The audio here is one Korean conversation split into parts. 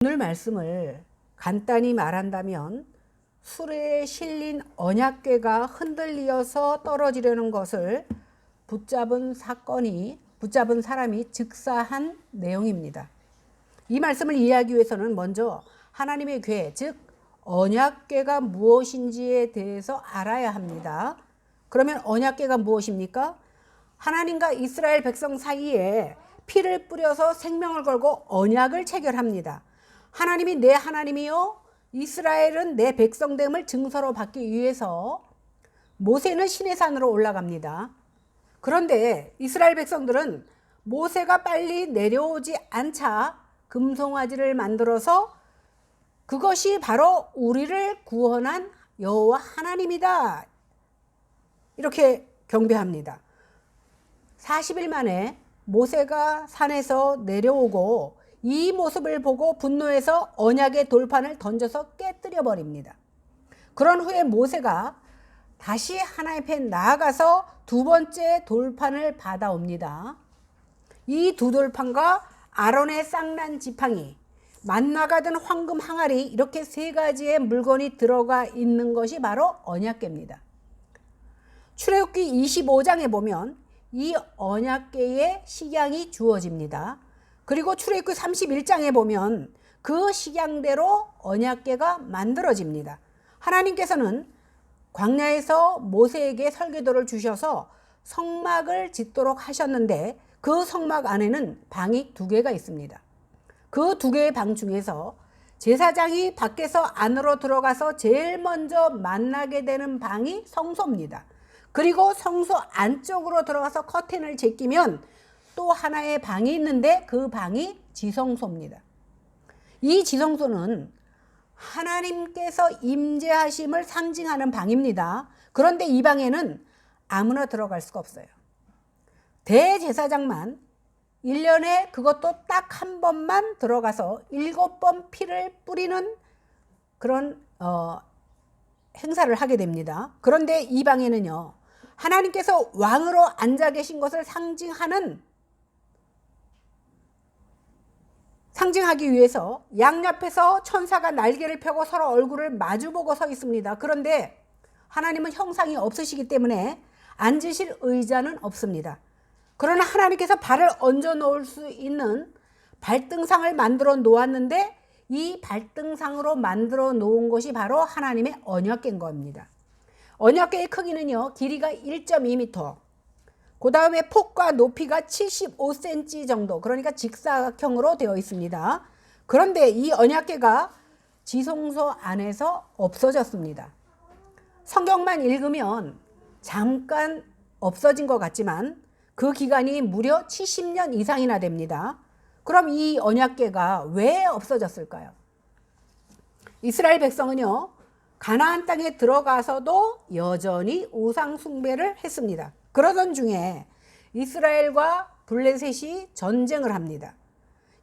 오늘 말씀을 간단히 말한다면 수레에 실린 언약궤가 흔들리어서 떨어지려는 것을 붙잡은 사람이 즉사한 내용입니다. 이 말씀을 이해하기 위해서는 먼저 하나님의 궤, 즉 언약궤가 무엇인지에 대해서 알아야 합니다. 그러면 언약궤가 무엇입니까? 하나님과 이스라엘 백성 사이에 피를 뿌려서 생명을 걸고 언약을 체결합니다. 하나님이 내 하나님이요 이스라엘은 내 백성됨을 증서로 받기 위해서 모세는 시내산으로 올라갑니다. 그런데 이스라엘 백성들은 모세가 빨리 내려오지 않자 금송아지를 만들어서 그것이 바로 우리를 구원한 여호와 하나님이다, 이렇게 경배합니다. 40일 만에 모세가 산에서 내려오고 이 모습을 보고 분노해서 언약의 돌판을 던져서 깨뜨려 버립니다. 그런 후에 모세가 다시 하나님 앞에 나아가서 두 번째 돌판을 받아옵니다. 이 두 돌판과 아론의 쌍난 지팡이, 만나가던 황금 항아리, 이렇게 세 가지의 물건이 들어가 있는 것이 바로 언약궤입니다. 출애굽기 25장에 보면 이 언약궤의 식양이 주어집니다. 그리고 출애굽기 31장에 보면 그 식양대로 언약궤가 만들어집니다. 하나님께서는 광야에서 모세에게 설계도를 주셔서 성막을 짓도록 하셨는데 그 성막 안에는 방이 두 개가 있습니다. 그 두 개의 방 중에서 제사장이 밖에서 안으로 들어가서 제일 먼저 만나게 되는 방이 성소입니다. 그리고 성소 안쪽으로 들어가서 커튼을 제끼면 또 하나의 방이 있는데 그 방이 지성소입니다. 이 지성소는 하나님께서 임재하심을 상징하는 방입니다. 그런데 이 방에는 아무나 들어갈 수가 없어요. 대제사장만 1년에 그것도 딱 한 번만 들어가서 7번 피를 뿌리는 그런 행사를 하게 됩니다. 그런데 이 방에는요, 하나님께서 왕으로 앉아 계신 것을 상징하기 위해서 양옆에서 천사가 날개를 펴고 서로 얼굴을 마주보고 서 있습니다. 그런데 하나님은 형상이 없으시기 때문에 앉으실 의자는 없습니다. 그러나 하나님께서 발을 얹어 놓을 수 있는 발등상을 만들어 놓았는데 이 발등상으로 만들어 놓은 것이 바로 하나님의 언약궤인 겁니다. 언약궤의 크기는요, 길이가 1.2m, 그 다음에 폭과 높이가 75cm 정도, 그러니까 직사각형으로 되어 있습니다. 그런데 이 언약궤가 지성소 안에서 없어졌습니다. 성경만 읽으면 잠깐 없어진 것 같지만 그 기간이 무려 70년 이상이나 됩니다. 그럼 이 언약궤가 왜 없어졌을까요? 이스라엘 백성은요, 가나안 땅에 들어가서도 여전히 우상 숭배를 했습니다. 그러던 중에 이스라엘과 블레셋이 전쟁을 합니다.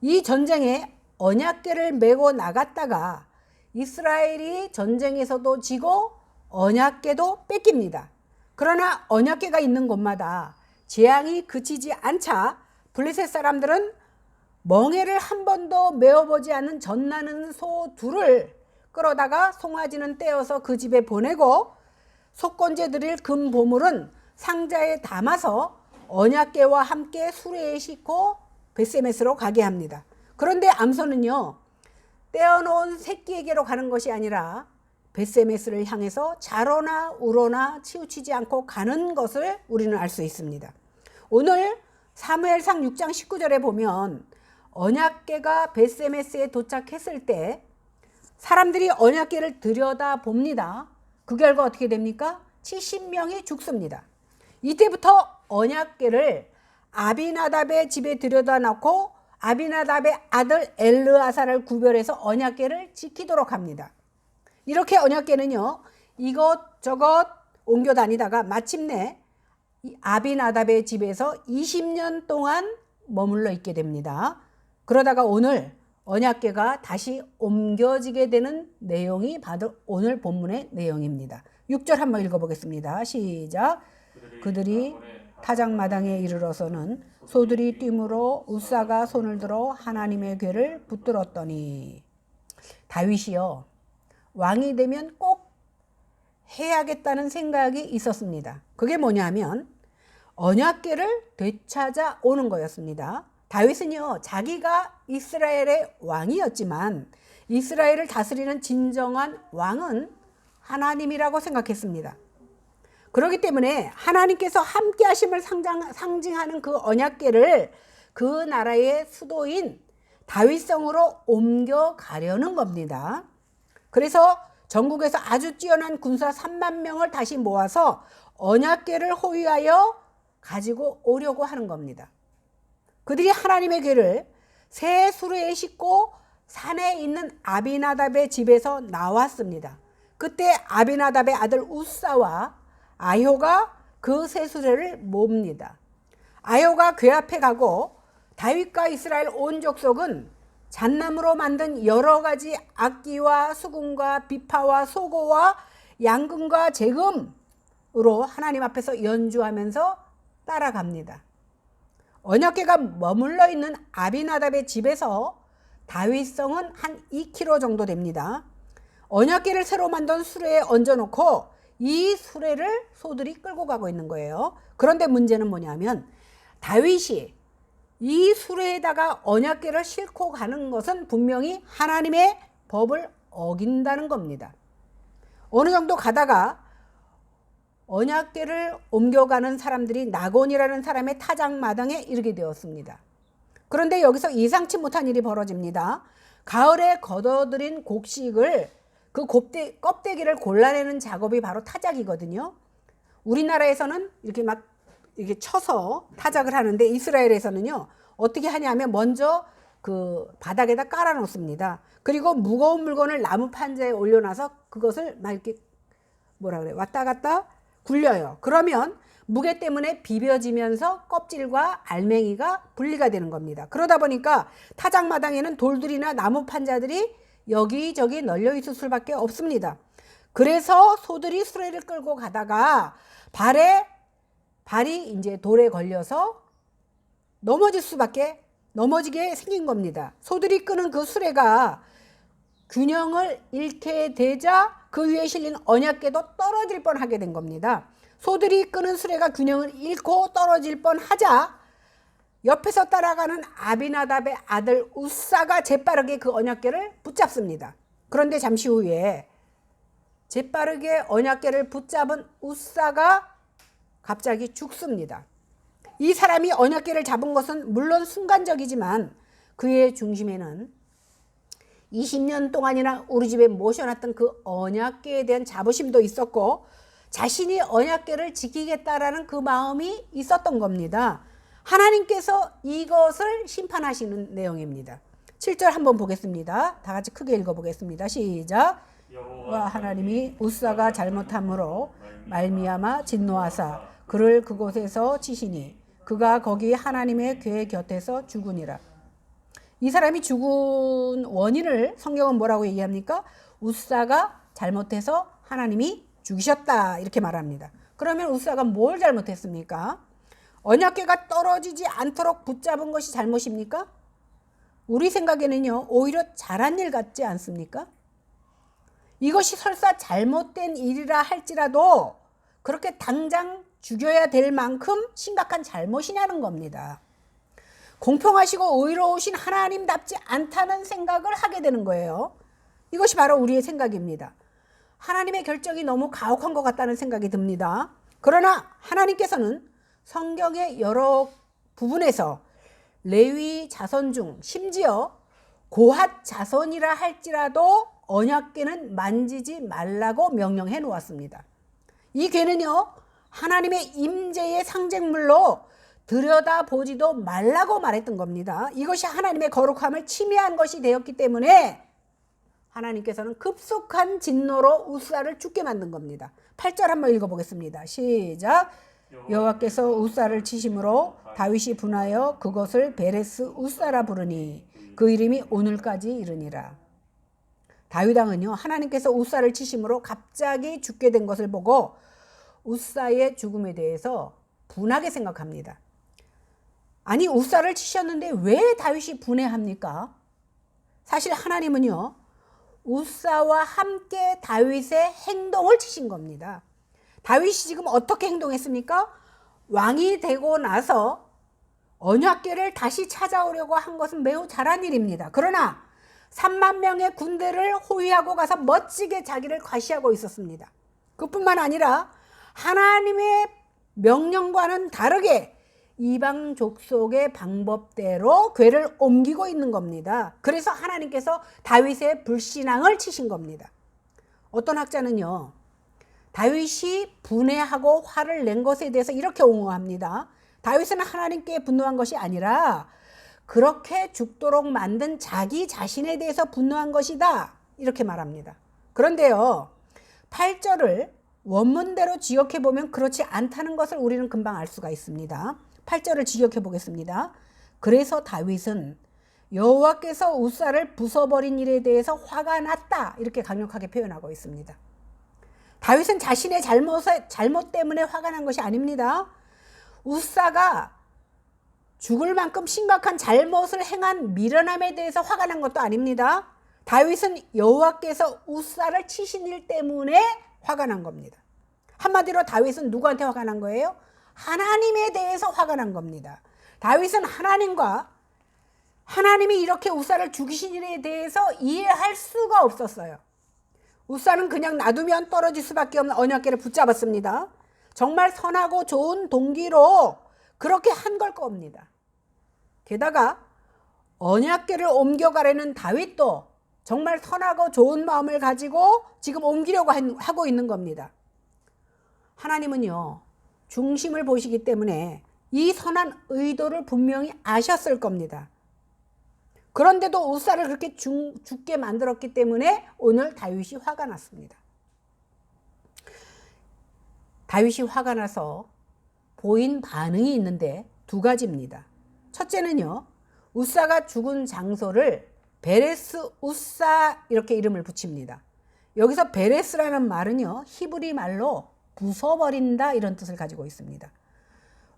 이 전쟁에 언약궤를 메고 나갔다가 이스라엘이 전쟁에서도 지고 언약궤도 뺏깁니다. 그러나 언약궤가 있는 곳마다 재앙이 그치지 않자 블레셋 사람들은 멍에를 한 번도 메어보지 않은 젖나는 소 둘을 끌어다가 송아지는 떼어서 그 집에 보내고 속건제 드릴 금 보물은 상자에 담아서 언약궤와 함께 수레에 싣고 벳세메스로 가게 합니다. 그런데 암손은요, 떼어놓은 새끼에게로 가는 것이 아니라 벳세메스를 향해서 자로나 우로나 치우치지 않고 가는 것을 우리는 알 수 있습니다. 오늘 사무엘상 6장 19절에 보면 언약궤가 벳세메스에 도착했을 때 사람들이 언약궤를 들여다 봅니다. 그 결과 어떻게 됩니까? 70명이 죽습니다. 이때부터 언약궤를 아비나답의 집에 들여다 놓고 아비나답의 아들 엘르아사를 구별해서 언약궤를 지키도록 합니다. 이렇게 언약궤는요, 이것저것 옮겨 다니다가 마침내 아비나답의 집에서 20년 동안 머물러 있게 됩니다. 그러다가 오늘 언약궤가 다시 옮겨지게 되는 내용이 바로 오늘 본문의 내용입니다. 6절 한번 읽어보겠습니다. 시작. 그들이 타작마당에 이르러서는 소들이 뛰므로 웃사가 손을 들어 하나님의 궤를 붙들었더니, 다윗이요, 왕이 되면 꼭 해야겠다는 생각이 있었습니다. 그게 뭐냐면 언약궤를 되찾아 오는 거였습니다. 다윗은요, 자기가 이스라엘의 왕이었지만 이스라엘을 다스리는 진정한 왕은 하나님이라고 생각했습니다. 그렇기 때문에 하나님께서 함께 하심을 상징하는 그 언약궤를 그 나라의 수도인 다윗성으로 옮겨가려는 겁니다. 그래서 전국에서 아주 뛰어난 군사 3만 명을 다시 모아서 언약궤를 호위하여 가지고 오려고 하는 겁니다. 그들이 하나님의 궤를 새 수레에 싣고 산에 있는 아비나답의 집에서 나왔습니다. 그때 아비나답의 아들 우사와 아효가 그 새 수레를 몹니다. 아효가 궤 앞에 가고 다윗과 이스라엘 온 족속은 잣나무로 만든 여러 가지 악기와 수금과 비파와 소고와 양금과 재금으로 하나님 앞에서 연주하면서 따라갑니다. 언약궤가 머물러 있는 아비나답의 집에서 다윗성은 한 2km 정도 됩니다. 언약궤를 새로 만든 수레에 얹어놓고 이 수레를 소들이 끌고 가고 있는 거예요. 그런데 문제는 뭐냐면 다윗이 이 수레에다가 언약궤를 싣고 가는 것은 분명히 하나님의 법을 어긴다는 겁니다. 어느 정도 가다가 언약궤를 옮겨가는 사람들이 나곤이라는 사람의 타작마당에 이르게 되었습니다. 그런데 여기서 예상치 못한 일이 벌어집니다. 가을에 걷어들인 곡식을 그 껍데기를 골라내는 작업이 바로 타작이거든요. 우리나라에서는 이렇게 막 이렇게 쳐서 타작을 하는데 이스라엘에서는요, 어떻게 하냐면 먼저 그 바닥에다 깔아 놓습니다. 그리고 무거운 물건을 나무 판자에 올려놔서 그것을 막 이렇게 뭐라 그래, 왔다 갔다 굴려요. 그러면 무게 때문에 비벼지면서 껍질과 알맹이가 분리가 되는 겁니다. 그러다 보니까 타작마당에는 돌들이나 나무 판자들이 여기저기 널려 있을 수밖에 없습니다. 그래서 소들이 수레를 끌고 가다가 발이 이제 돌에 걸려서 넘어지게 생긴 겁니다. 소들이 끄는 그 수레가 균형을 잃게 되자 그 위에 실린 언약궤도 떨어질 뻔하게 된 겁니다. 소들이 끄는 수레가 균형을 잃고 떨어질 뻔하자 옆에서 따라가는 아비나답의 아들 우사가 재빠르게 그 언약궤를 붙잡습니다. 그런데 잠시 후에 재빠르게 언약궤를 붙잡은 우사가 갑자기 죽습니다. 이 사람이 언약궤를 잡은 것은 물론 순간적이지만 그의 중심에는 20년 동안이나 우리 집에 모셔놨던 그 언약궤에 대한 자부심도 있었고 자신이 언약궤를 지키겠다라는 그 마음이 있었던 겁니다. 하나님께서 이것을 심판하시는 내용입니다. 7절 한번 보겠습니다. 다 같이 크게 읽어보겠습니다. 시작. 여호와 하나님이 우사가 잘못함으로 말미암아 진노하사 그를 그곳에서 치시니 그가 거기 하나님의 궤 곁에서 죽으니라. 이 사람이 죽은 원인을 성경은 뭐라고 얘기합니까? 우사가 잘못해서 하나님이 죽이셨다 이렇게 말합니다. 그러면 우사가 뭘 잘못했습니까? 언약궤가 떨어지지 않도록 붙잡은 것이 잘못입니까? 우리 생각에는요, 오히려 잘한 일 같지 않습니까? 이것이 설사 잘못된 일이라 할지라도 그렇게 당장 죽여야 될 만큼 심각한 잘못이냐는 겁니다. 공평하시고 의로우신 하나님답지 않다는 생각을 하게 되는 거예요. 이것이 바로 우리의 생각입니다. 하나님의 결정이 너무 가혹한 것 같다는 생각이 듭니다. 그러나 하나님께서는 성경의 여러 부분에서 레위 자손 중 심지어 고핫 자손이라 할지라도 언약궤는 만지지 말라고 명령해 놓았습니다. 이 궤는요, 하나님의 임재의 상징물로 들여다보지도 말라고 말했던 겁니다. 이것이 하나님의 거룩함을 침해한 것이 되었기 때문에 하나님께서는 급속한 진노로 우사를 죽게 만든 겁니다. 8절 한번 읽어보겠습니다. 시작. 여호와께서 우사를 치심으로 다윗이 분하여 그것을 베레스 우사라 부르니 그 이름이 오늘까지 이르니라. 다윗 왕은요, 하나님께서 우사를 치심으로 갑자기 죽게 된 것을 보고 우사의 죽음에 대해서 분하게 생각합니다. 아니, 우사를 치셨는데 왜 다윗이 분해합니까? 사실 하나님은요, 우사와 함께 다윗의 행동을 치신 겁니다. 다윗이 지금 어떻게 행동했습니까? 왕이 되고 나서 언약궤를 다시 찾아오려고 한 것은 매우 잘한 일입니다. 그러나 3만 명의 군대를 호위하고 가서 멋지게 자기를 과시하고 있었습니다. 그뿐만 아니라 하나님의 명령과는 다르게 이방 족속의 방법대로 궤를 옮기고 있는 겁니다. 그래서 하나님께서 다윗의 불신앙을 치신 겁니다. 어떤 학자는요, 다윗이 분해하고 화를 낸 것에 대해서 이렇게 옹호합니다. 다윗은 하나님께 분노한 것이 아니라 그렇게 죽도록 만든 자기 자신에 대해서 분노한 것이다, 이렇게 말합니다. 그런데요, 8절을 원문대로 지역해 보면 그렇지 않다는 것을 우리는 금방 알 수가 있습니다. 8절을 지역해 보겠습니다. 그래서 다윗은 여호와께서 우사를 부숴버린 일에 대해서 화가 났다, 이렇게 강력하게 표현하고 있습니다. 다윗은 자신의 잘못 때문에 화가 난 것이 아닙니다. 우사가 죽을 만큼 심각한 잘못을 행한 미련함에 대해서 화가 난 것도 아닙니다. 다윗은 여호와께서 우사를 치신 일 때문에 화가 난 겁니다. 한마디로 다윗은 누구한테 화가 난 거예요? 하나님에 대해서 화가 난 겁니다. 다윗은 하나님이 이렇게 우사를 죽이신 일에 대해서 이해할 수가 없었어요. 우사는 그냥 놔두면 떨어질 수밖에 없는 언약궤를 붙잡았습니다. 정말 선하고 좋은 동기로 그렇게 한 걸 겁니다. 게다가 언약궤를 옮겨가려는 다윗도 정말 선하고 좋은 마음을 가지고 지금 옮기려고 하고 있는 겁니다. 하나님은요, 중심을 보시기 때문에 이 선한 의도를 분명히 아셨을 겁니다. 그런데도 우사를 그렇게 죽게 만들었기 때문에 오늘 다윗이 화가 났습니다. 다윗이 화가 나서 보인 반응이 있는데 두 가지입니다. 첫째는요, 우사가 죽은 장소를 베레스 우사, 이렇게 이름을 붙입니다. 여기서 베레스라는 말은요, 히브리 말로 부숴버린다, 이런 뜻을 가지고 있습니다.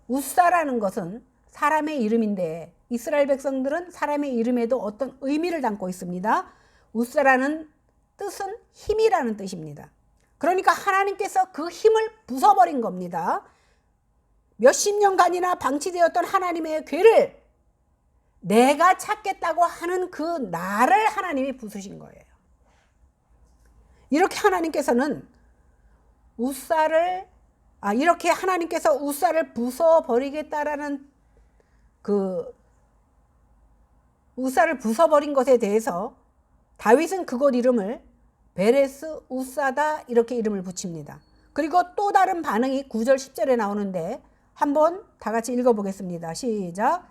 우사라는 것은 사람의 이름인데 이스라엘 백성들은 사람의 이름에도 어떤 의미를 담고 있습니다. 우사라는 뜻은 힘이라는 뜻입니다. 그러니까 하나님께서 그 힘을 부숴버린 겁니다. 몇십 년간이나 방치되었던 하나님의 궤를 내가 찾겠다고 하는 그 나를 하나님이 부수신 거예요. 이렇게 하나님께서는 이렇게 하나님께서 우사를 부숴버리겠다라는 우사를 부숴버린 것에 대해서 다윗은 그곳 이름을 베레스 우사다, 이렇게 이름을 붙입니다. 그리고 또 다른 반응이 9절 10절에 나오는데 한번 다 같이 읽어보겠습니다. 시작.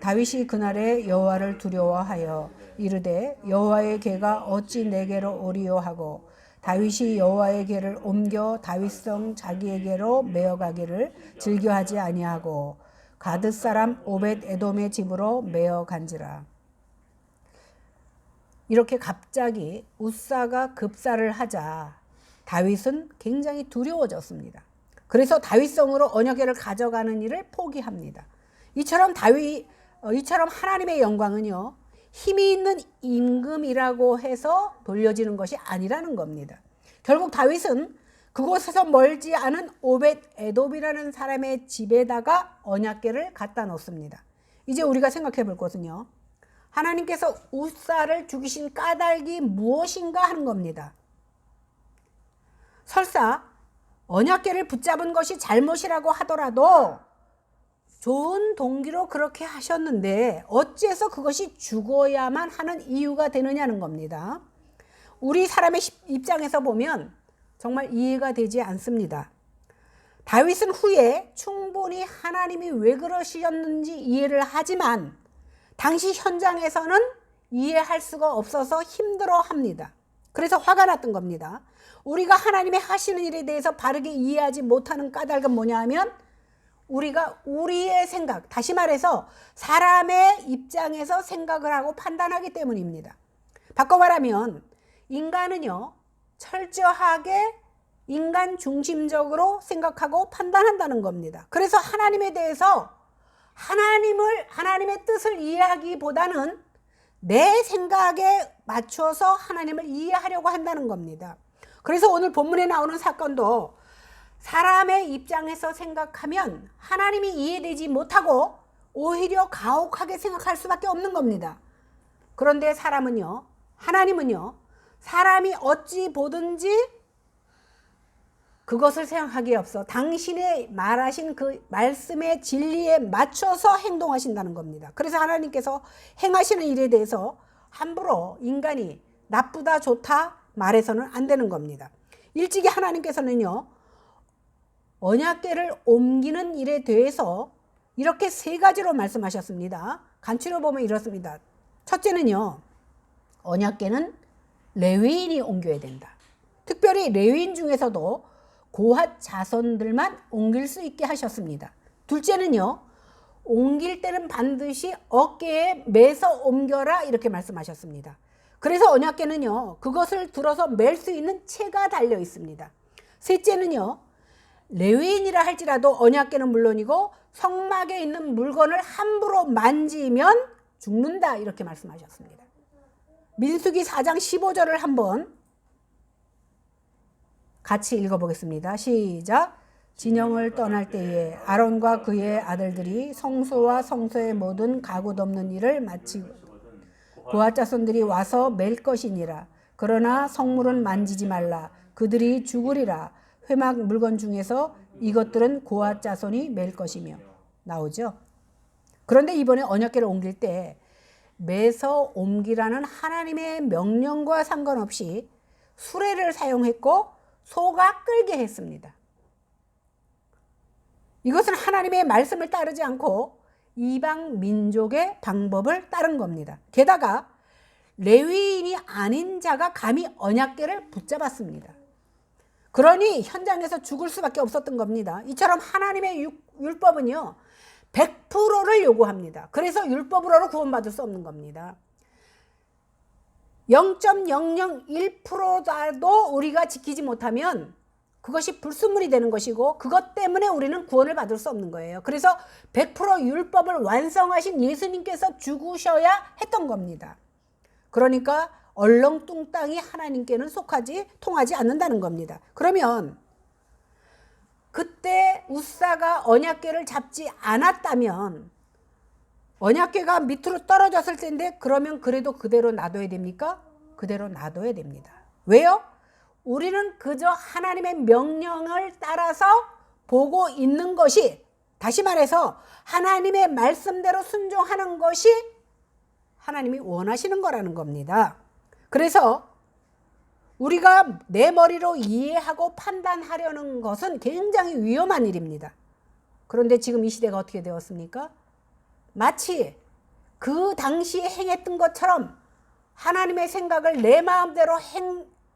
다윗이 그날에 여호와를 두려워하여 이르되 여호와의 궤가 어찌 내게로 오리요 하고 다윗이 여호와의 궤를 옮겨 다윗성 자기에게로 메어가기를 즐겨하지 아니하고 가드 사람 오벳 에돔의 집으로 메어간지라. 이렇게 갑자기 우사가 급사를 하자 다윗은 굉장히 두려워졌습니다. 그래서 다윗성으로 언약궤를 가져가는 일을 포기합니다. 이처럼 하나님의 영광은요, 힘이 있는 임금이라고 해서 돌려지는 것이 아니라는 겁니다. 결국 다윗은 그곳에서 멀지 않은 오벳 에돔이라는 사람의 집에다가 언약궤를 갖다 놓습니다. 이제 우리가 생각해 볼 것은요, 하나님께서 우사를 죽이신 까닭이 무엇인가 하는 겁니다. 설사 언약궤를 붙잡은 것이 잘못이라고 하더라도 좋은 동기로 그렇게 하셨는데 어째서 그것이 죽어야만 하는 이유가 되느냐는 겁니다. 우리 사람의 입장에서 보면 정말 이해가 되지 않습니다. 다윗은 후에 충분히 하나님이 왜 그러셨는지 이해를 하지만 당시 현장에서는 이해할 수가 없어서 힘들어합니다. 그래서 화가 났던 겁니다. 우리가 하나님의 하시는 일에 대해서 바르게 이해하지 못하는 까닭은 뭐냐 하면 우리가 우리의 생각, 다시 말해서 사람의 입장에서 생각을 하고 판단하기 때문입니다. 바꿔 말하면 인간은요, 철저하게 인간 중심적으로 생각하고 판단한다는 겁니다. 그래서 하나님에 대해서 하나님의 뜻을 이해하기보다는 내 생각에 맞춰서 하나님을 이해하려고 한다는 겁니다. 그래서 오늘 본문에 나오는 사건도 사람의 입장에서 생각하면 하나님이 이해되지 못하고 오히려 가혹하게 생각할 수밖에 없는 겁니다. 그런데 하나님은요, 사람이 어찌 보든지 그것을 생각하기에 앞서 당신의 말하신 그 말씀의 진리에 맞춰서 행동하신다는 겁니다. 그래서 하나님께서 행하시는 일에 대해서 함부로 인간이 나쁘다 좋다 말해서는 안 되는 겁니다. 일찍이 하나님께서는요, 언약궤를 옮기는 일에 대해서 이렇게 세 가지로 말씀하셨습니다. 간추려 보면 이렇습니다. 첫째는요, 언약궤는 레위인이 옮겨야 된다. 특별히 레위인 중에서도 고핫 자손들만 옮길 수 있게 하셨습니다. 둘째는요, 옮길 때는 반드시 어깨에 매서 옮겨라 이렇게 말씀하셨습니다. 그래서 언약궤는요, 그것을 들어서 맬 수 있는 채가 달려 있습니다. 셋째는요, 레위인이라 할지라도 언약궤는 물론이고 성막에 있는 물건을 함부로 만지면 죽는다 이렇게 말씀하셨습니다. 민수기 4장 15절을 한번 같이 읽어보겠습니다. 시작. 진영을 떠날 때에 아론과 그의 아들들이 성소와 성소의 모든 가굿 없는 일을 마치고 고핫 자손들이 와서 맬 것이니라. 그러나 성물은 만지지 말라. 그들이 죽으리라. 회막 물건 중에서 이것들은 고핫 자손이 맬 것이며. 나오죠. 그런데 이번에 언약궤를 옮길 때 매서 옮기라는 하나님의 명령과 상관없이 수레를 사용했고 소가 끌게 했습니다. 이것은 하나님의 말씀을 따르지 않고 이방 민족의 방법을 따른 겁니다. 게다가 레위인이 아닌 자가 감히 언약궤를 붙잡았습니다. 그러니 현장에서 죽을 수밖에 없었던 겁니다. 이처럼 하나님의 율법은요, 100%를 요구합니다. 그래서 율법으로 구원받을 수 없는 겁니다. 0.001%라도 우리가 지키지 못하면 그것이 불순물이 되는 것이고 그것 때문에 우리는 구원을 받을 수 없는 거예요. 그래서 100% 율법을 완성하신 예수님께서 죽으셔야 했던 겁니다. 그러니까 얼렁뚱땅이 하나님께는 통하지 않는다는 겁니다. 그러면 그때 우사가 언약궤를 잡지 않았다면 언약궤가 밑으로 떨어졌을 텐데 그러면 그래도 그대로 놔둬야 됩니까? 그대로 놔둬야 됩니다. 왜요? 우리는 그저 하나님의 명령을 따라서 보고 있는 것이, 다시 말해서 하나님의 말씀대로 순종하는 것이 하나님이 원하시는 거라는 겁니다. 그래서 우리가 내 머리로 이해하고 판단하려는 것은 굉장히 위험한 일입니다. 그런데 지금 이 시대가 어떻게 되었습니까? 마치 그 당시에 행했던 것처럼 하나님의 생각을 내 마음대로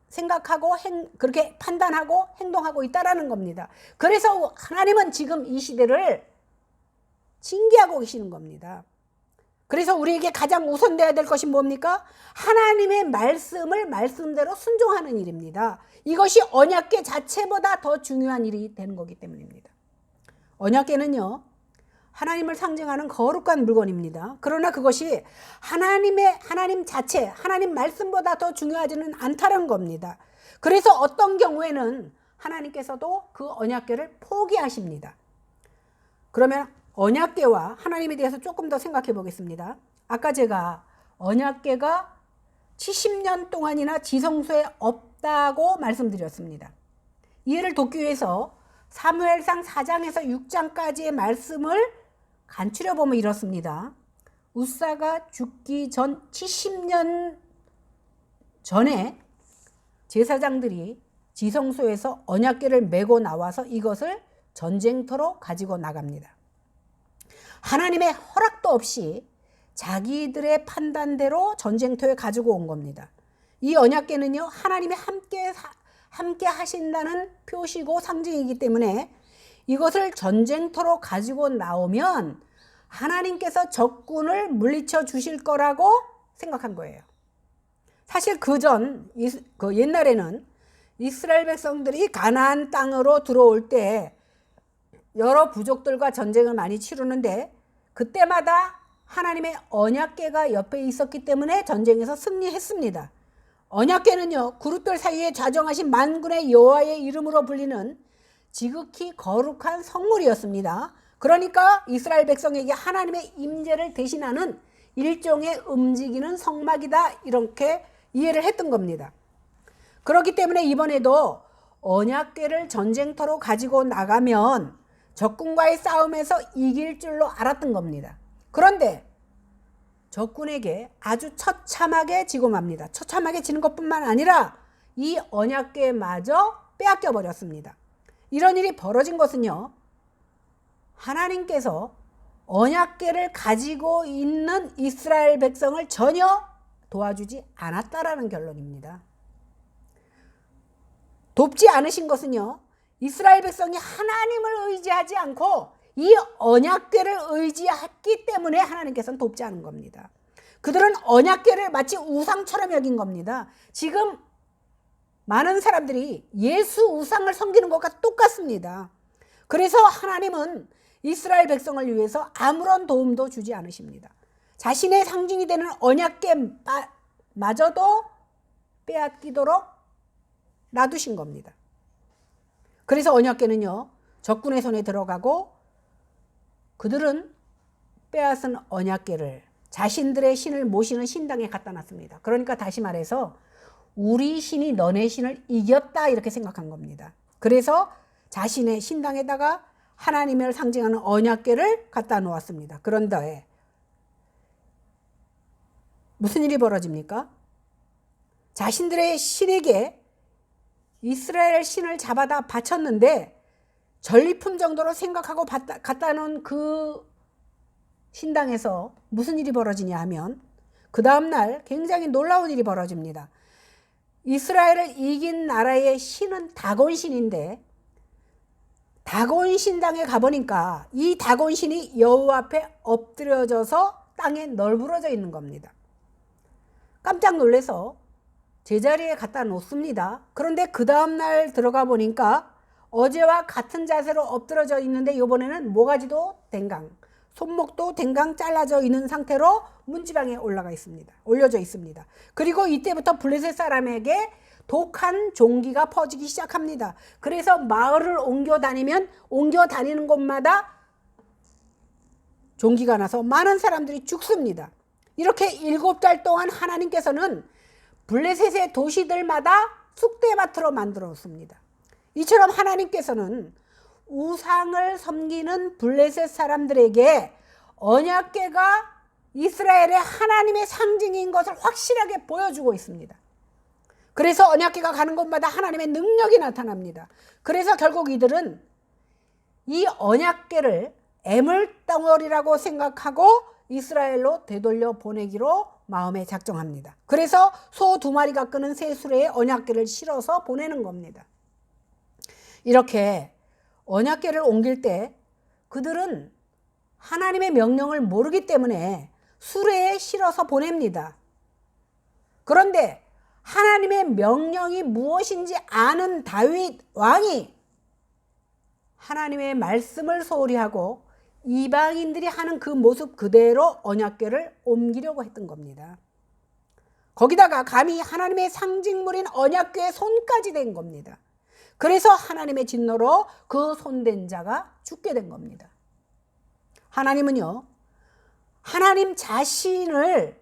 생각하고 그렇게 판단하고 행동하고 있다라는 겁니다. 그래서 하나님은 지금 이 시대를 징계하고 계시는 겁니다. 그래서 우리에게 가장 우선돼야 될 것이 뭡니까? 하나님의 말씀을 말씀대로 순종하는 일입니다. 이것이 언약궤 자체보다 더 중요한 일이 되는 거기 때문입니다. 언약궤는요, 하나님을 상징하는 거룩한 물건입니다. 그러나 그것이 하나님 자체, 하나님 말씀보다 더 중요하지는 않다는 겁니다. 그래서 어떤 경우에는 하나님께서도 그 언약궤를 포기하십니다. 그러면 언약궤와 하나님에 대해서 조금 더 생각해 보겠습니다. 아까 제가 언약궤가 70년 동안이나 지성소에 없다고 말씀드렸습니다. 이해를 돕기 위해서 사무엘상 4장에서 6장까지의 말씀을 간추려 보면 이렇습니다. 우사가 죽기 전 70년 전에 제사장들이 지성소에서 언약궤를 메고 나와서 이것을 전쟁터로 가지고 나갑니다. 하나님의 허락도 없이 자기들의 판단대로 전쟁터에 가지고 온 겁니다. 이 언약궤는요, 하나님이 함께 하신다는 표시고 상징이기 때문에 이것을 전쟁터로 가지고 나오면 하나님께서 적군을 물리쳐 주실 거라고 생각한 거예요. 사실 옛날에는 이스라엘 백성들이 가나안 땅으로 들어올 때 여러 부족들과 전쟁을 많이 치르는데 그때마다 하나님의 언약궤가 옆에 있었기 때문에 전쟁에서 승리했습니다. 언약궤는요, 그룹들 사이에 좌정하신 만군의 여호와의 이름으로 불리는 지극히 거룩한 성물이었습니다. 그러니까 이스라엘 백성에게 하나님의 임재를 대신하는 일종의 움직이는 성막이다, 이렇게 이해를 했던 겁니다. 그렇기 때문에 이번에도 언약궤를 전쟁터로 가지고 나가면 적군과의 싸움에서 이길 줄로 알았던 겁니다. 그런데 적군에게 아주 처참하게 지고 맙니다. 처참하게 지는 것뿐만 아니라 이 언약궤마저 빼앗겨 버렸습니다. 이런 일이 벌어진 것은요, 하나님께서 언약궤를 가지고 있는 이스라엘 백성을 전혀 도와주지 않았다라는 결론입니다. 돕지 않으신 것은요, 이스라엘 백성이 하나님을 의지하지 않고 이 언약궤를 의지했기 때문에 하나님께서는 돕지 않은 겁니다. 그들은 언약궤를 마치 우상처럼 여긴 겁니다. 지금 많은 사람들이 예수 우상을 섬기는 것과 똑같습니다. 그래서 하나님은 이스라엘 백성을 위해서 아무런 도움도 주지 않으십니다. 자신의 상징이 되는 언약궤마저도 빼앗기도록 놔두신 겁니다. 그래서 언약궤는요, 적군의 손에 들어가고 그들은 빼앗은 언약궤를 자신들의 신을 모시는 신당에 갖다 놨습니다. 그러니까 다시 말해서 우리 신이 너네 신을 이겼다, 이렇게 생각한 겁니다. 그래서 자신의 신당에다가 하나님을 상징하는 언약궤를 갖다 놓았습니다. 그런데 무슨 일이 벌어집니까? 자신들의 신에게 이스라엘 신을 잡아다 바쳤는데 전리품 정도로 생각하고 갖다 놓은 그 신당에서 무슨 일이 벌어지냐 하면 그 다음날 굉장히 놀라운 일이 벌어집니다. 이스라엘을 이긴 나라의 신은 다곤 신인데 다곤 신당에 가보니까 이 다곤 신이 여호와 앞에 엎드려져서 땅에 널브러져 있는 겁니다. 깜짝 놀라서 제자리에 갖다 놓습니다. 그런데 그 다음날 들어가 보니까 어제와 같은 자세로 엎드러져 있는데 이번에는 모가지도 댕강, 손목도 댕강 잘라져 있는 상태로 문지방에 올려져 있습니다. 그리고 이때부터 블레셋 사람에게 독한 종기가 퍼지기 시작합니다. 그래서 마을을 옮겨 다니는 곳마다 종기가 나서 많은 사람들이 죽습니다. 이렇게 7달 동안 하나님께서는 블레셋의 도시들마다 쑥대밭으로 만들었습니다. 이처럼 하나님께서는 우상을 섬기는 블레셋 사람들에게 언약궤가 이스라엘의 하나님의 상징인 것을 확실하게 보여주고 있습니다. 그래서 언약궤가 가는 곳마다 하나님의 능력이 나타납니다. 그래서 결국 이들은 이 언약궤를 애물덩어리라고 생각하고 이스라엘로 되돌려 보내기로 마음에 작정합니다. 그래서 소 2마리가 끄는 새 수레에 언약궤를 실어서 보내는 겁니다. 이렇게 언약궤를 옮길 때 그들은 하나님의 명령을 모르기 때문에 수레에 실어서 보냅니다. 그런데 하나님의 명령이 무엇인지 아는 다윗 왕이 하나님의 말씀을 소홀히 하고 이방인들이 하는 그 모습 그대로 언약궤를 옮기려고 했던 겁니다. 거기다가 감히 하나님의 상징물인 언약궤에 손까지 댄 겁니다. 그래서 하나님의 진노로 그 손댄 자가 죽게 된 겁니다. 하나님은요, 하나님 자신을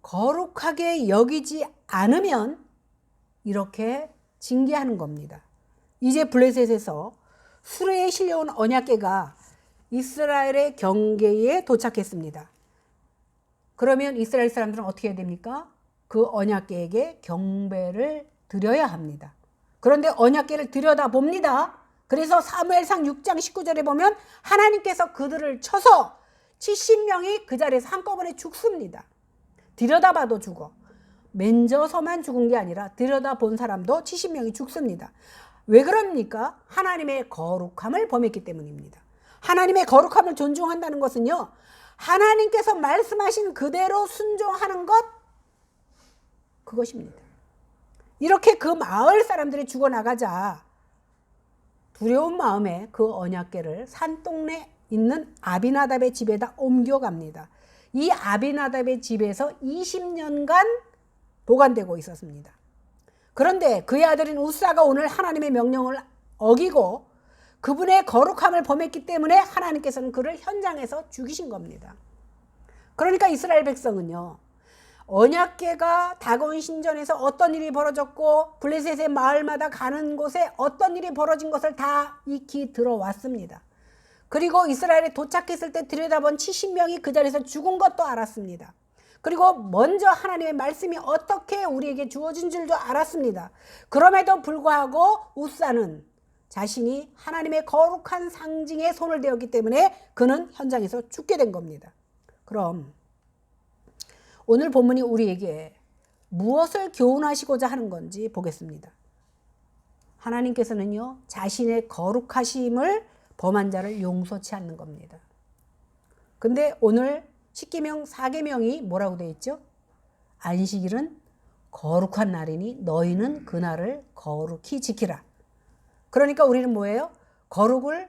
거룩하게 여기지 않으면 이렇게 징계하는 겁니다. 이제 블레셋에서 수레에 실려온 언약궤가 이스라엘의 경계에 도착했습니다. 그러면 이스라엘 사람들은 어떻게 해야 됩니까? 그 언약궤에게 경배를 드려야 합니다. 그런데 언약궤를 들여다봅니다. 그래서 사무엘상 6장 19절에 보면 하나님께서 그들을 쳐서 70명이 그 자리에서 한꺼번에 죽습니다. 들여다봐도 죽어. 맨져서만 죽은 게 아니라 들여다본 사람도 70명이 죽습니다. 왜 그럽니까? 하나님의 거룩함을 범했기 때문입니다. 하나님의 거룩함을 존중한다는 것은요, 하나님께서 말씀하신 그대로 순종하는 것, 그것입니다. 이렇게 그 마을 사람들이 죽어나가자 두려운 마음에 그 언약궤를 산동네 있는 아비나답의 집에다 옮겨갑니다. 이 아비나답의 집에서 20년간 보관되고 있었습니다. 그런데 그의 아들인 우사가 오늘 하나님의 명령을 어기고 그분의 거룩함을 범했기 때문에 하나님께서는 그를 현장에서 죽이신 겁니다. 그러니까 이스라엘 백성은요, 언약궤가 다곤 신전에서 어떤 일이 벌어졌고 블레셋의 마을마다 가는 곳에 어떤 일이 벌어진 것을 다 익히 들어왔습니다. 그리고 이스라엘에 도착했을 때 들여다본 70명이 그 자리에서 죽은 것도 알았습니다. 그리고 먼저 하나님의 말씀이 어떻게 우리에게 주어진 줄도 알았습니다. 그럼에도 불구하고 우사는 자신이 하나님의 거룩한 상징에 손을 대었기 때문에 그는 현장에서 죽게 된 겁니다. 그럼 오늘 본문이 우리에게 무엇을 교훈하시고자 하는 건지 보겠습니다. 하나님께서는요, 자신의 거룩하심을 범한 자를 용서치 않는 겁니다. 근데 오늘 십계명 4계명이 뭐라고 되어 있죠? 안식일은 거룩한 날이니 너희는 그날을 거룩히 지키라. 그러니까 우리는 뭐예요? 거룩을,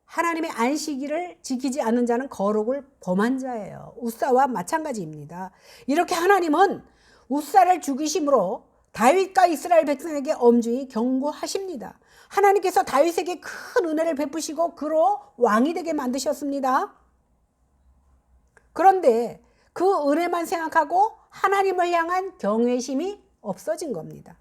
하나님의 안식일을 지키지 않는 자는 거룩을 범한 자예요. 우사와 마찬가지입니다. 이렇게 하나님은 우사를 죽이심으로 다윗과 이스라엘 백성에게 엄중히 경고하십니다. 하나님께서 다윗에게 큰 은혜를 베푸시고 그로 왕이 되게 만드셨습니다. 그런데 그 은혜만 생각하고 하나님을 향한 경외심이 없어진 겁니다.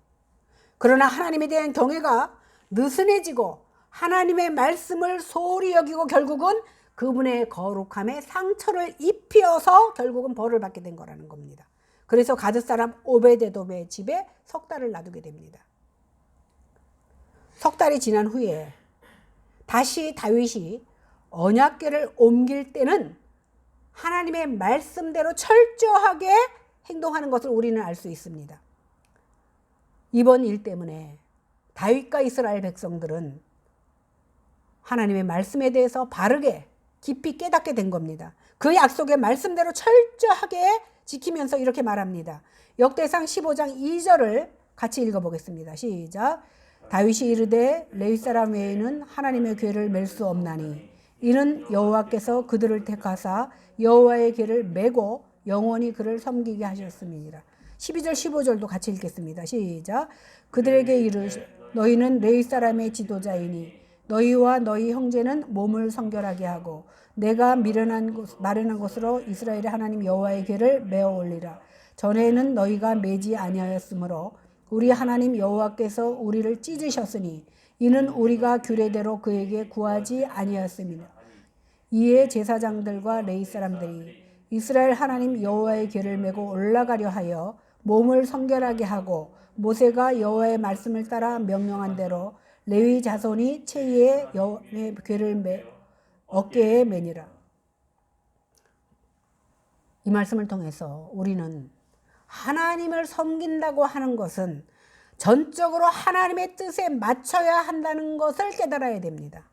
그러나 하나님에 대한 경외가 느슨해지고 하나님의 말씀을 소홀히 여기고 결국은 그분의 거룩함에 상처를 입혀서 결국은 벌을 받게 된 거라는 겁니다. 그래서 가드 사람 오베데돔의 집에 석 달을 놔두게 됩니다. 석 달이 지난 후에 다시 다윗이 언약궤를 옮길 때는 하나님의 말씀대로 철저하게 행동하는 것을 우리는 알 수 있습니다. 이번 일 때문에 다윗과 이스라엘 백성들은 하나님의 말씀에 대해서 바르게 깊이 깨닫게 된 겁니다. 그 약속의 말씀대로 철저하게 지키면서 이렇게 말합니다. 역대상 15장 2절을 같이 읽어보겠습니다. 시작. 다윗이 이르되 레위 사람 외에는 하나님의 궤를 맬 수 없나니 이는 여호와께서 그들을 택하사 여호와의 궤를 메고 영원히 그를 섬기게 하셨음이니라. 12절 15절도 같이 읽겠습니다. 시작. 그들에게 이르시되 너희는 레위 사람의 지도자이니 너희와 너희 형제는 몸을 성결하게 하고 내가 마련한 곳으로 이스라엘의 하나님 여호와의 궤를 메어 올리라. 전에는 너희가 매지 아니하였으므로 우리 하나님 여호와께서 우리를 찢으셨으니 이는 우리가 규례대로 그에게 구하지 아니하였음이라. 이에 제사장들과 레위 사람들이 이스라엘 하나님 여호와의 궤를 메고 올라가려 하여 몸을 성결하게 하고 모세가 여호와의 말씀을 따라 명령한 대로 레위 자손이 체위에 여호와의 궤를 어깨에 매니라. 이 말씀을 통해서 우리는 하나님을 섬긴다고 하는 것은 전적으로 하나님의 뜻에 맞춰야 한다는 것을 깨달아야 됩니다.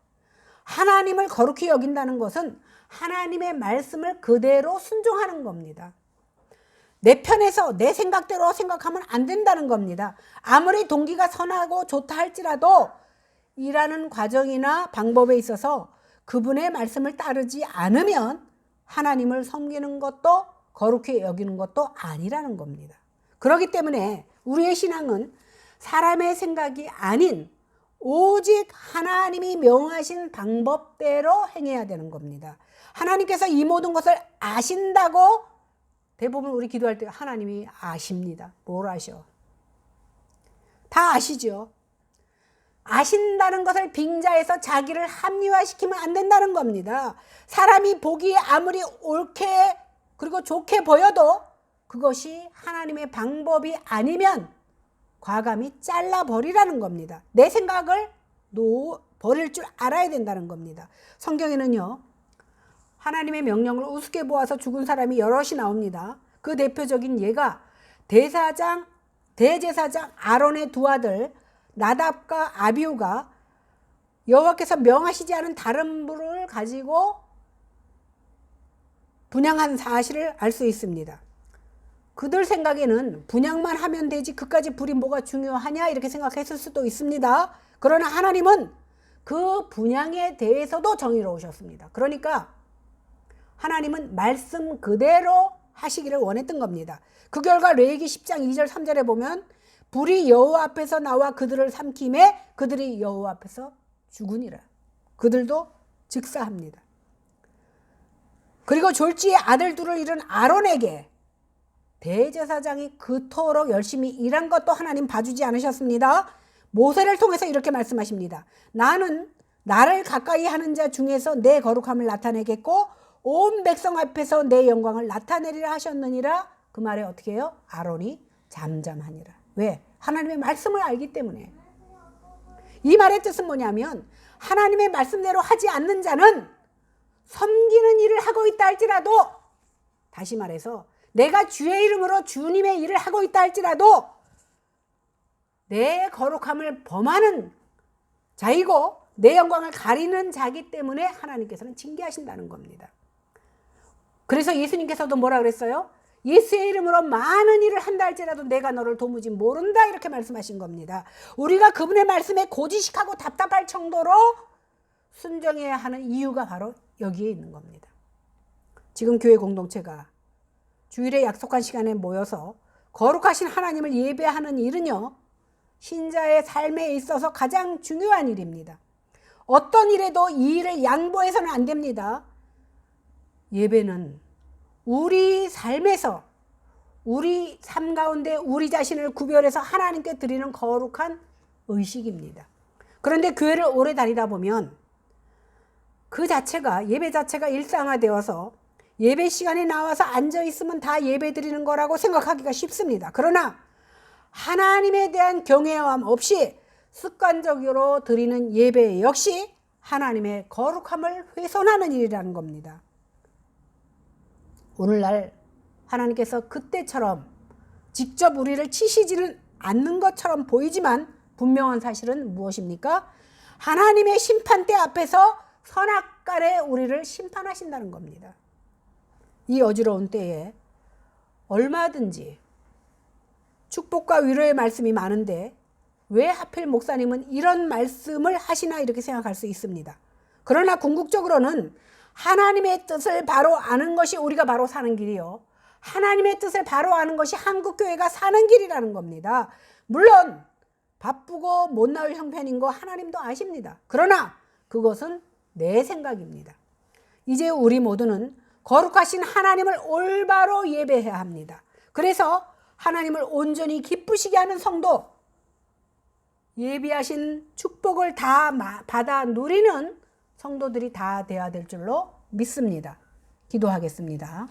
하나님을 거룩히 여긴다는 것은 하나님의 말씀을 그대로 순종하는 겁니다. 내 편에서 내 생각대로 생각하면 안 된다는 겁니다. 아무리 동기가 선하고 좋다 할지라도 일하는 과정이나 방법에 있어서 그분의 말씀을 따르지 않으면 하나님을 섬기는 것도 거룩히 여기는 것도 아니라는 겁니다. 그렇기 때문에 우리의 신앙은 사람의 생각이 아닌 오직 하나님이 명하신 방법대로 행해야 되는 겁니다. 하나님께서 이 모든 것을 아신다고 대부분 우리 기도할 때 하나님이 아십니다. 뭘 아셔? 다 아시죠? 아신다는 것을 빙자해서 자기를 합리화시키면 안 된다는 겁니다. 사람이 보기에 아무리 옳게 그리고 좋게 보여도 그것이 하나님의 방법이 아니면 과감히 잘라버리라는 겁니다. 내 생각을 버릴 줄 알아야 된다는 겁니다. 성경에는요, 하나님의 명령을 우습게 보아서 죽은 사람이 여럿이 나옵니다. 그 대표적인 예가 대제사장 아론의 두 아들 나답과 아비후가 여호와께서 명하시지 않은 다른 불을 가지고 분향한 사실을 알 수 있습니다. 그들 생각에는 분향만 하면 되지 그까지 불이 뭐가 중요하냐 이렇게 생각했을 수도 있습니다. 그러나 하나님은 그 분양에 대해서도 정의로우셨습니다. 그러니까 하나님은 말씀 그대로 하시기를 원했던 겁니다. 그 결과 레위기 10장 2절 3절에 보면 불이 여호와 앞에서 나와 그들을 삼킴에 그들이 여호와 앞에서 죽으니라. 그들도 즉사합니다. 그리고 졸지에 아들 둘을 잃은 아론에게 대제사장이 그토록 열심히 일한 것도 하나님 봐주지 않으셨습니다. 모세를 통해서 이렇게 말씀하십니다. 나는 나를 가까이 하는 자 중에서 내 거룩함을 나타내겠고 온 백성 앞에서 내 영광을 나타내리라 하셨느니라. 그 말에 어떻게 해요? 아론이 잠잠하니라. 왜? 하나님의 말씀을 알기 때문에. 이 말의 뜻은 뭐냐면 하나님의 말씀대로 하지 않는 자는 섬기는 일을 하고 있다 할지라도, 다시 말해서 내가 주의 이름으로 주님의 일을 하고 있다 할지라도 내 거룩함을 범하는 자이고 내 영광을 가리는 자기 때문에 하나님께서는 징계하신다는 겁니다. 그래서 예수님께서도 뭐라 그랬어요? 예수의 이름으로 많은 일을 한다 할지라도 내가 너를 도무지 모른다, 이렇게 말씀하신 겁니다. 우리가 그분의 말씀에 고지식하고 답답할 정도로 순종해야 하는 이유가 바로 여기에 있는 겁니다. 지금 교회 공동체가 주일에 약속한 시간에 모여서 거룩하신 하나님을 예배하는 일은요, 신자의 삶에 있어서 가장 중요한 일입니다. 어떤 일에도 이 일을 양보해서는 안 됩니다. 예배는 우리 삶에서, 우리 삶 가운데 우리 자신을 구별해서 하나님께 드리는 거룩한 의식입니다. 그런데 교회를 오래 다니다 보면 그 자체가, 예배 자체가 일상화되어서 예배 시간에 나와서 앉아있으면 다 예배 드리는 거라고 생각하기가 쉽습니다. 그러나 하나님에 대한 경외함 없이 습관적으로 드리는 예배 역시 하나님의 거룩함을 훼손하는 일이라는 겁니다. 오늘날 하나님께서 그때처럼 직접 우리를 치시지는 않는 것처럼 보이지만 분명한 사실은 무엇입니까? 하나님의 심판대 앞에서 선악간에 우리를 심판하신다는 겁니다. 이 어지러운 때에 얼마든지 축복과 위로의 말씀이 많은데 왜 하필 목사님은 이런 말씀을 하시나, 이렇게 생각할 수 있습니다. 그러나 궁극적으로는 하나님의 뜻을 바로 아는 것이 우리가 바로 사는 길이요, 하나님의 뜻을 바로 아는 것이 한국교회가 사는 길이라는 겁니다. 물론 바쁘고 못 나올 형편인 거 하나님도 아십니다. 그러나 그것은 내 생각입니다. 이제 우리 모두는 거룩하신 하나님을 올바로 예배해야 합니다. 그래서 하나님을 온전히 기쁘시게 하는 성도, 예비하신 축복을 다 받아 누리는 성도들이 다 되어야 될 줄로 믿습니다. 기도하겠습니다.